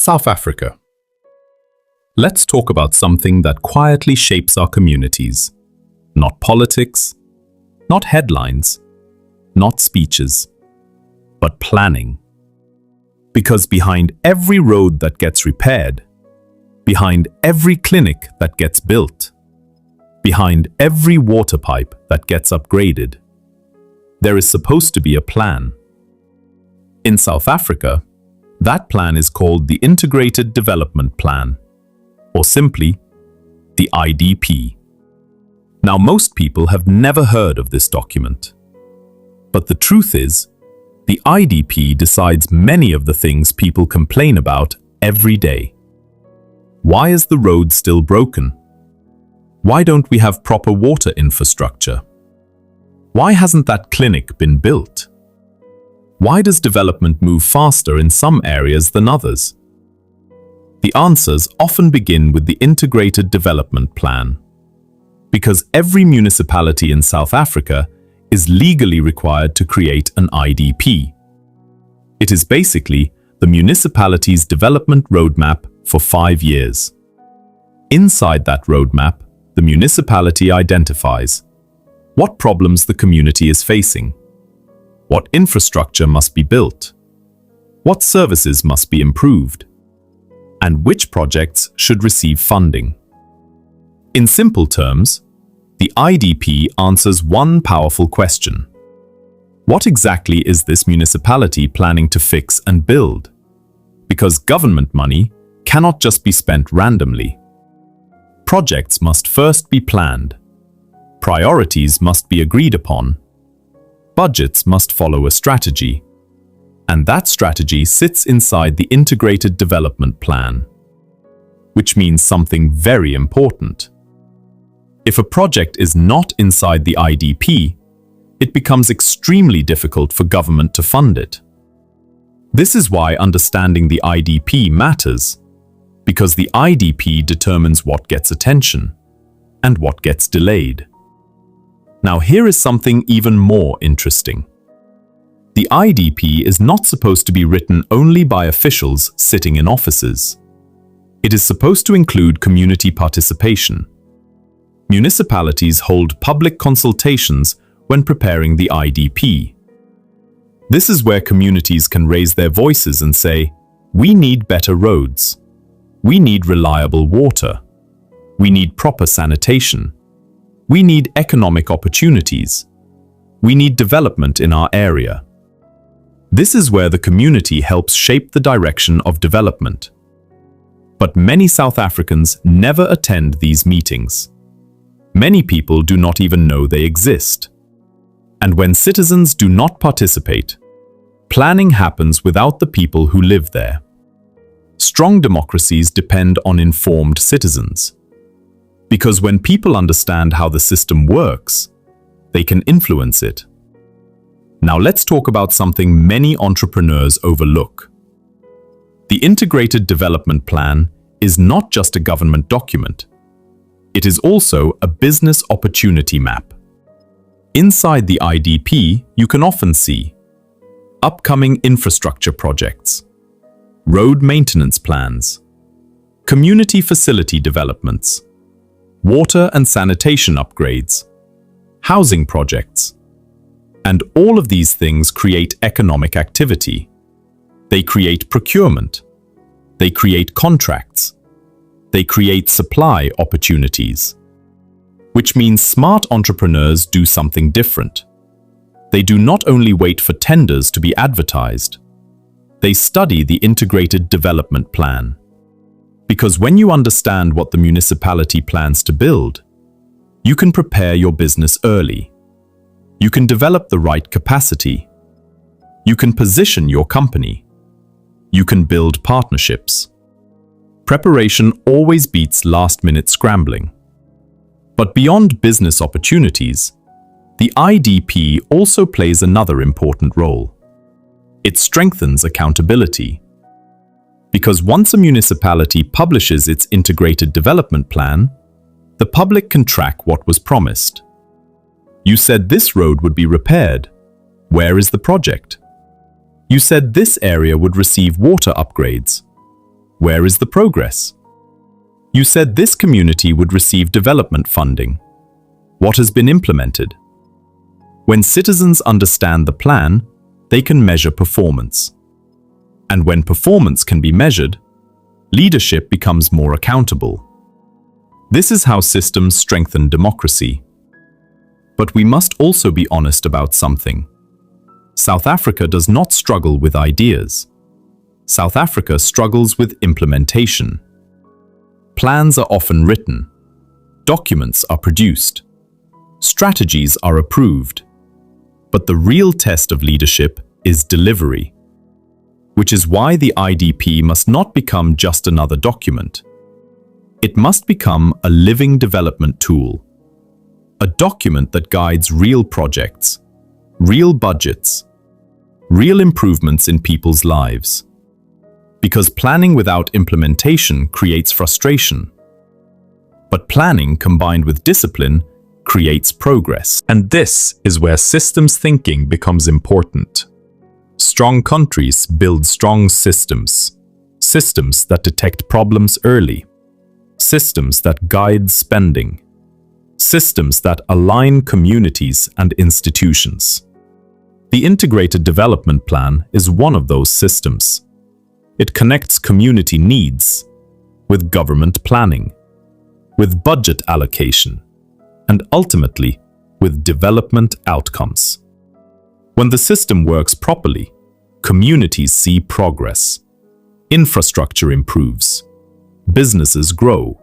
South Africa. Let's talk about something that quietly shapes our communities. Not politics, not headlines, not speeches, but planning. Because behind every road that gets repaired, behind every clinic that gets built, behind every water pipe that gets upgraded, there is supposed to be a plan. In South Africa, that plan is called the Integrated Development Plan, or simply, the IDP. Now, most people have never heard of this document. But the truth is, the IDP decides many of the things people complain about every day. Why is the road still broken? Why don't we have proper water infrastructure? Why hasn't that clinic been built? Why does development move faster in some areas than others? The answers often begin with the Integrated Development Plan. Because every municipality in South Africa is legally required to create an IDP. It is basically the municipality's development roadmap for 5 years. Inside that roadmap, the municipality identifies what problems the community is facing, what infrastructure must be built, what services must be improved, and which projects should receive funding. In simple terms, the IDP answers one powerful question. What exactly is this municipality planning to fix and build? Because government money cannot just be spent randomly. Projects must first be planned. Priorities must be agreed upon. Budgets must follow a strategy. And that strategy sits inside the Integrated Development Plan. Which means something very important. If a project is not inside the IDP, it becomes extremely difficult for government to fund it. This is why understanding the IDP matters, because the IDP determines what gets attention and what gets delayed. Now here is something even more interesting. The IDP is not supposed to be written only by officials sitting in offices. It is supposed to include community participation. Municipalities hold public consultations when preparing the IDP. This is where communities can raise their voices and say, we need better roads. We need reliable water. We need proper sanitation. We need economic opportunities. We need development in our area. This is where the community helps shape the direction of development. But many South Africans never attend these meetings. Many people do not even know they exist. And when citizens do not participate, planning happens without the people who live there. Strong democracies depend on informed citizens. Because when people understand how the system works, they can influence it. Now let's talk about something many entrepreneurs overlook. The Integrated Development Plan is not just a government document. It is also a business opportunity map. Inside the IDP, you can often see upcoming infrastructure projects, road maintenance plans, community facility developments, water and sanitation upgrades, housing projects. And all of these things create economic activity. They create procurement. They create contracts. They create supply opportunities. Which means smart entrepreneurs do something different. They do not only wait for tenders to be advertised. They study the Integrated Development Plan. Because when you understand what the municipality plans to build, you can prepare your business early. You can develop the right capacity. You can position your company. You can build partnerships. Preparation always beats last-minute scrambling. But beyond business opportunities, the IDP also plays another important role. It strengthens accountability. Because once a municipality publishes its Integrated Development Plan, the public can track what was promised. You said this road would be repaired. Where is the project? You said this area would receive water upgrades. Where is the progress? You said this community would receive development funding. What has been implemented? When citizens understand the plan, they can measure performance. And when performance can be measured, leadership becomes more accountable. This is how systems strengthen democracy. But we must also be honest about something. South Africa does not struggle with ideas. South Africa struggles with implementation. Plans are often written. Documents are produced. Strategies are approved. But the real test of leadership is delivery. Which is why the IDP must not become just another document. It must become a living development tool. A document that guides real projects, real budgets, real improvements in people's lives. Because planning without implementation creates frustration. But planning combined with discipline creates progress. And this is where systems thinking becomes important. Strong countries build strong systems. Systems that detect problems early. Systems that guide spending. Systems that align communities and institutions. The Integrated Development Plan is one of those systems. It connects community needs with government planning, with budget allocation, and ultimately with development outcomes. When the system works properly, communities see progress, infrastructure improves, businesses grow,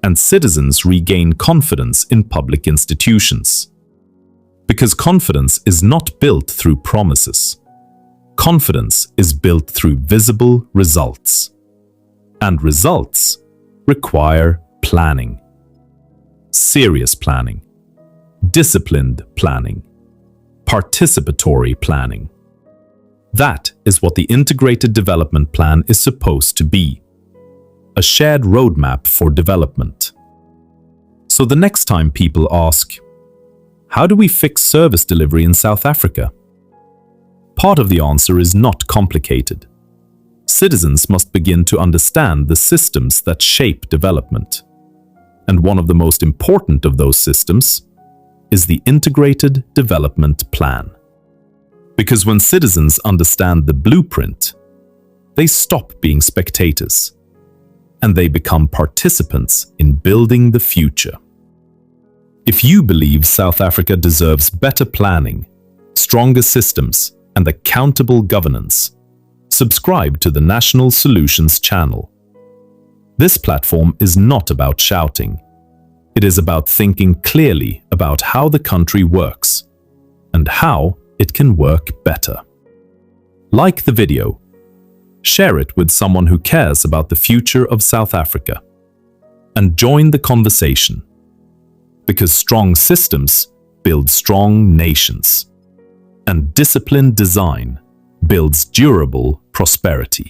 and citizens regain confidence in public institutions. Because confidence is not built through promises. Confidence is built through visible results. And results require planning. Serious planning, disciplined planning, participatory planning. That is what the Integrated Development Plan is supposed to be. A shared roadmap for development. So the next time people ask, how do we fix service delivery in South Africa? Part of the answer is not complicated. Citizens must begin to understand the systems that shape development. And one of the most important of those systems is the Integrated Development Plan. Because when citizens understand the blueprint, they stop being spectators, and they become participants in building the future. If you believe South Africa deserves better planning, stronger systems, and accountable governance, subscribe to the National Solutions channel. This platform is not about shouting. It is about thinking clearly about how the country works and how it can work better. Like the video. Share it with someone who cares about the future of South Africa. And join the conversation. Because strong systems build strong nations. And disciplined design builds durable prosperity.